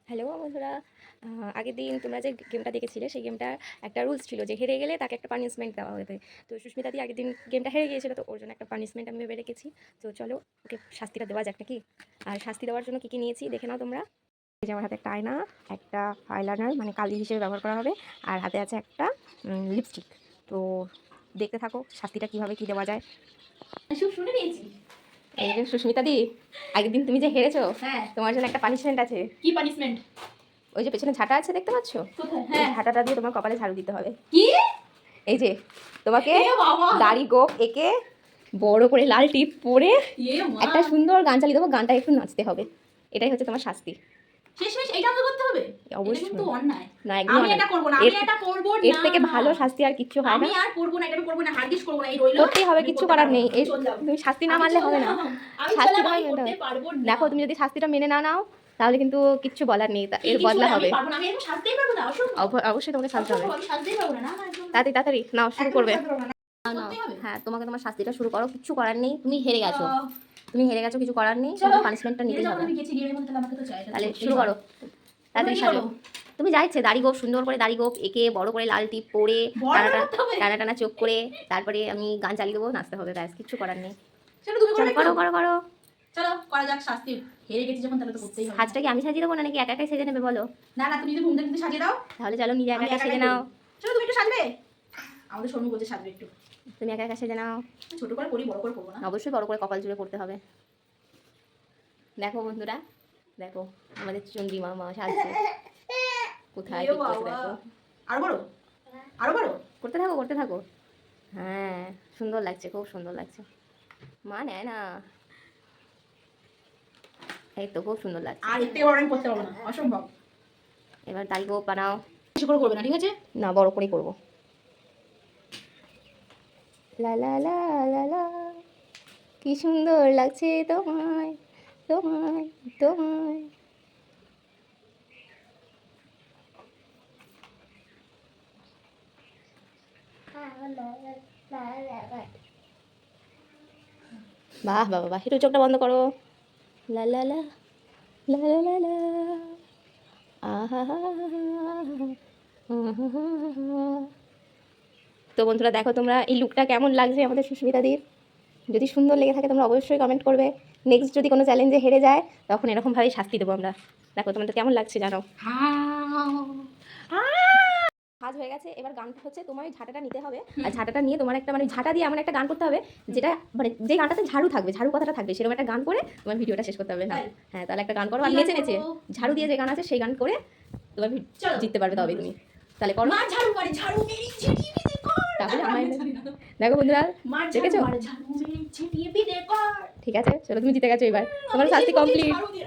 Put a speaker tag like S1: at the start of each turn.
S1: Hello বন্ধুরা, আগের দিন তোমরা যে গেমটা দেখেছিলে সেই গেমটার একটা রুলস ছিল যে হেরে গেলে তাকে একটা পানিশমেন্ট দেওয়া হবে। তো সুস্মিতা দি আগের দিন গেমটা হেরে গিয়েছিল, তো ওর জন্য একটা পানিশমেন্ট আমি ভেবে রেখেছি। তো চলো ওকে শাস্তিটা দেওয়া যাক নাকি। আর শাস্তি দেওয়ার জন্য কী কী নিয়েছি দেখে নাও তোমরা। এই যে আমার হাতে একটা আয়না, একটা আইলাইনার মানে কালি হিসেবে ব্যবহার করা হবে, আর হাতে আছে একটা লিপস্টিক। তো দেখতে থাকো শাস্তিটা কীভাবে কী দেওয়া যায়।
S2: শুনে নিয়েছি।
S1: এই যে সুস্মিতা দি, আগের দিন তুমি যে হেরেছো,
S2: হ্যাঁ,
S1: তোমার জন্য একটা পানিশমেন্ট আছে।
S2: কি পানিশমেন্ট?
S1: ওই যে পেছনে ঝাঁটা আছে দেখতে পাচ্ছ,
S2: কোথায়?
S1: এই
S2: হ্যাঁ,
S1: ঝাঁটাটা দিয়ে তোমার কপালে ঝাড়ু দিতে হবে।
S2: কি?
S1: এই যে তোমাকে
S2: এ বাবা!
S1: দাড়ি গোঁফ এঁকে বড় করে লাল টিপ পরে
S2: এ মা!
S1: একটা সুন্দর গান চালিয়ে দেবো, গানটা একটু নাচতে হবে। এটাই হচ্ছে তোমার শাস্তি।
S2: শেষমেশ এইটা আমাকে করতে হবে?
S1: অবশ্যই।
S2: এটা কিন্তু অন্যায়।
S1: না, একদম
S2: আমি এটা করব না, আমি এটা করব না।
S1: এর থেকে ভালো শাস্তি আর কিচ্ছু হয় না।
S2: আমি আর করব না, এটা আমি করব না, হারগিজ করব না, এই রইলো।
S1: করতেই হবে,
S2: আমি
S1: কিচ্ছু
S2: করতে
S1: করার
S2: পারবো
S1: নেই।
S2: না, চল যাও।
S1: তুমি শাস্তি না
S2: আমি
S1: মানলে হবে না।
S2: চললাম, আমি
S1: শাস্তি
S2: চললাম,
S1: তোমায়
S2: আমি
S1: মেনে
S2: করতে
S1: হবে।
S2: পারবো না।
S1: দেখো তুমি যদি শাস্তিটা মেনে না নাও তাহলে কিন্তু কিচ্ছু বলার নেই,
S2: কি
S1: এর
S2: কিছু
S1: বদলা
S2: না, আমি
S1: হবে।
S2: পারবো না, আমি এরকম সাজতেই পারবো না, অসম্ভব।
S1: অবশ্যই তোমাকে শাস্তি হবে।
S2: অসম্ভব, আমি সাজতেই পারবো না, না, না, একদম না।
S1: তাড়াতাড়ি তাড়াতাড়ি নাও, শুরু
S2: একদম
S1: করবে।
S2: সাজতে পারবো না, না,
S1: নাও।
S2: করতেই হবে।
S1: হ্যাঁ, তোমাকে তোমার শাস্তিটা শুরু করো, কিচ্ছু করার নেই, তুমি হেরে গেছো।
S2: আহ,
S1: তুমি হেরে গেছো, কিছু করার নেই,
S2: চলো,
S1: তোমাকে পানিশমেন্টটা
S2: হেরে
S1: নিতেই
S2: যখন
S1: হবে।
S2: আমি গেছি গেমের মধ্যে, তাহলে আমাকে তো চাই, এটা তো
S1: তাহলে
S2: করতেই
S1: শুরু
S2: হবে।
S1: করো, তাড়াতাড়ি
S2: কি
S1: সাজো।
S2: করবো?
S1: তুমি যা ইচ্ছে, দাড়ি গোঁফ সুন্দর করে দাড়ি গোঁফ এঁকে বড় করে লাল টিপ পরে
S2: বড়
S1: টানা
S2: করতে হবে?
S1: টানা টানা চোখ করে তারপরে আমি গান চালিয়ে দেবো, নাচতে হবে, ব্যাস কিচ্ছু করার নেই।
S2: চলো, তুমি
S1: চলো করো করো করো।
S2: চলো করা যাক শাস্তি। হেরে গেছি যখন, তাহলে তো করতেই হবে।
S1: সাজটা কি আমি সাজিয়ে দেবো না নাকি একা একাই সেজে নেবে বলো?
S2: না, না, তুমি যদি ঘুমতে ঘুমতে সাজিয়ে দাও,
S1: তাহলে চলো নিজে একা
S2: আমি
S1: একা
S2: একা
S1: সেজে
S2: একাই
S1: নাও।
S2: করি। চলো, তুমি একটু সাজবে। আমাদের শর্মু বলছে সাজবে একটু।
S1: তুমি একা একা সেজে নাও।
S2: ছোট করে করি, বড় করে করবো না।
S1: অবশ্যই বড় করে কপাল জুড়ে করতে হবে। দেখো বন্ধুরা, দেখো আমাদের চন্ডী মামা সাজছে, কোথায়
S2: এ
S1: কি করছে
S2: বাবা!
S1: দেখো।
S2: আরো বড়, আরো বড়।
S1: করতে থাকো করতে থাকো। হ্যাঁ, সুন্দর লাগছে, খুব সুন্দর লাগছে। মা নেয় না, এই তো খুব সুন্দর লাগছে।
S2: আর এর থেকে বড় আমি করতে পারবো না, অসম্ভব।
S1: এবার দাড়ি গোঁফ বানাও।
S2: বেশি করে করবে না, ঠিক আছে?
S1: না, বড় করেই করবো। লা লা লা লা লা, কি সুন্দর লাগছে তোমায় তোমায় তোমায়। বাহ বাহ বাহ, একটু চোখটা বন্ধ করো। লা লা লা লা লা লা লা, আহা হা হা হা। তো বন্ধুরা দেখো তোমরা এই লুকটা কেমন লাগছে আমাদের সুস্মিতাদির। যদি সুন্দর লেগে থাকে তোমরা অবশ্যই কমেন্ট করবে। নেক্সট যদি কোনো চ্যালেঞ্জে হেরে যায় তখন এরকমভাবেই শাস্তি দেবো আমরা। দেখো তোমাদের কেমন লাগছে জানো। কাজ হয়ে গেছে, এবার গানটা হচ্ছে তোমার ওই ঝাঁটাটা নিতে হবে, আর ঝাঁটাটা নিয়ে তোমার একটা মানে ঝাঁটা দিয়ে এমন একটা গান করতে হবে যেটা মানে যে গানটাতে ঝাড়ু থাকবে, ঝাড়ু কথাটা থাকবে, সেরকম একটা গান করে তোমার ভিডিওটা শেষ করতে হবে। হ্যাঁ হ্যাঁ, তাহলে একটা গান করো আর নেচে নেচে ঝাড়ু দিয়ে যে গান আছে সেই গান করে তোমার জিততে পারবে তবে তুমি। তাহলে করো।
S2: মা ঝাড়ু মারে, ঝাড়ু মেরে ছিটিয়ে বিদে কর।
S1: তাহলে
S2: আমি
S1: আমায়
S2: জানি না।
S1: দেখো বন্ধুরা,
S2: মা
S1: দেখেছো?
S2: ঝাড়ু মারে, ঝাড়ু মেরে ছিটিয়ে বিদে কর।
S1: ঠিক আছে, চলো তুমি জিতে গেছো, এবার তোমার
S2: আমি
S1: শাস্তি
S2: সেই
S1: কমপ্লিট।
S2: ঝাড়ু দিয়ে